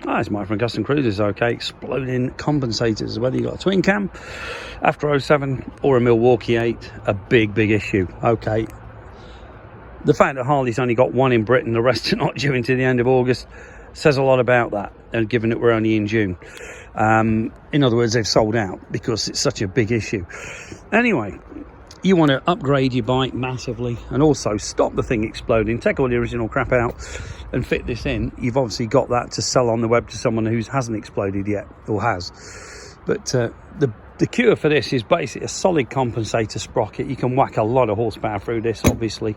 Ah, it's Mike from Custom Cruisers. Okay, exploding compensators, whether you've got a twin cam, after 07 or a Milwaukee 8, a big issue. Okay, the fact that Harley's only got one in Britain, the rest are not due until the end of August, says a lot about that, and given that we're only in June. In other words, they've sold out because it's such a big issue. Anyway, you want to upgrade your bike massively and also stop the thing exploding, take all the original crap out and fit this in. You've obviously got that to sell on the web to someone who hasn't exploded yet, or has. But the cure for this is basically a solid compensator sprocket. You can whack a lot of horsepower through this, obviously,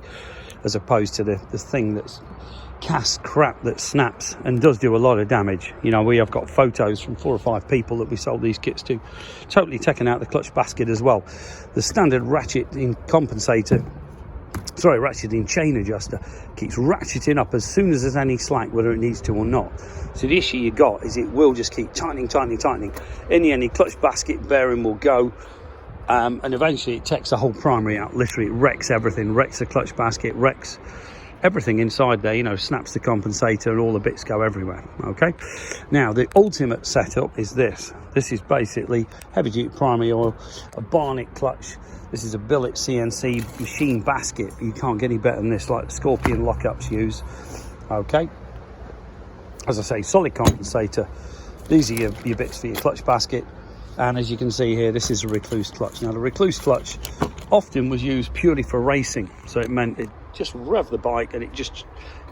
as opposed to the thing that's cast crap that snaps and does do a lot of damage. You know, we have got photos from 4 or 5 people that we sold these kits to, totally taken out the clutch basket as well. The standard ratcheting chain adjuster keeps ratcheting up as soon as there's any slack, whether it needs to or not. So the issue you got is it will just keep tightening. In the end, the clutch basket bearing will go, and eventually it takes the whole primary out. Literally, it wrecks everything, wrecks the clutch basket, wrecks everything inside there, you know, snaps the compensator and all the bits go everywhere. Okay, now the ultimate setup is this. This is basically heavy duty primary oil, a Barnett clutch. This is a billet CNC machine basket. You can't get any better than this, like the Scorpion lockups use. Okay, as I say, solid compensator. These are your bits for your clutch basket, and as you can see here, this is a Recluse clutch. Now the Recluse clutch often was used purely for racing, so it meant it just rev the bike and it just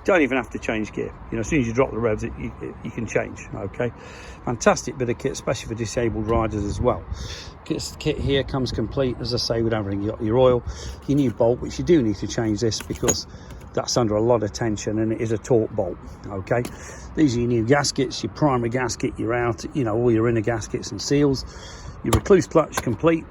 don't even have to change gear. You know, as soon as you drop the revs, you can change. Okay, fantastic bit of kit, especially for disabled riders as well. Kit here comes complete, as I say, with everything. You got your oil, your new bolt, which you do need to change this because that's under a lot of tension and it is a torque bolt. Okay, these are your new gaskets, your primary gasket, your out, you know, all your inner gaskets and seals. Your Recluse clutch complete.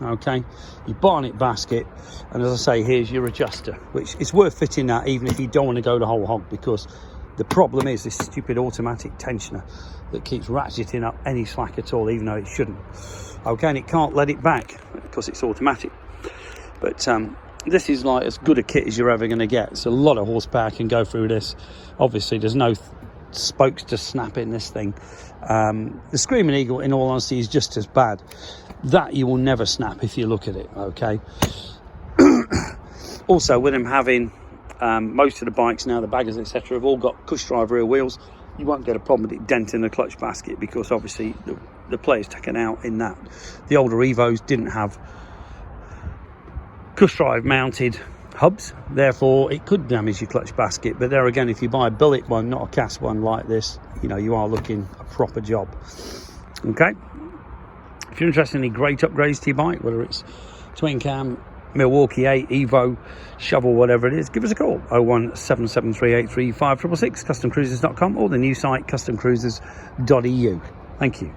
Okay, your Barnett basket, and as I say, here's your adjuster, which is worth fitting that even if you don't want to go the whole hog, because the problem is this stupid automatic tensioner that keeps ratcheting up any slack at all, even though it shouldn't. Okay, and it can't let it back because it's automatic. But this is like as good a kit as you're ever going to get. It's a lot of horsepower can go through this. Obviously there's no spokes to snap in this thing. The Screaming Eagle, in all honesty, is just as bad. That you will never snap if you look at it. Okay. Also, with them having most of the bikes now, the baggers etc, have all got cush drive rear wheels, you won't get a problem with it denting the clutch basket, because obviously the player's taken out in that. The older Evos didn't have cush drive mounted hubs, therefore it could damage your clutch basket. But there again, if you buy a billet one, not a cast one like this, you know, you are looking a proper job. Okay, if you're interested in any great upgrades to your bike, whether it's twin cam, Milwaukee 8, Evo, shovel, whatever it is, give us a call. 01773835666, customcruisers.com, or the new site customcruisers.eu. Thank you.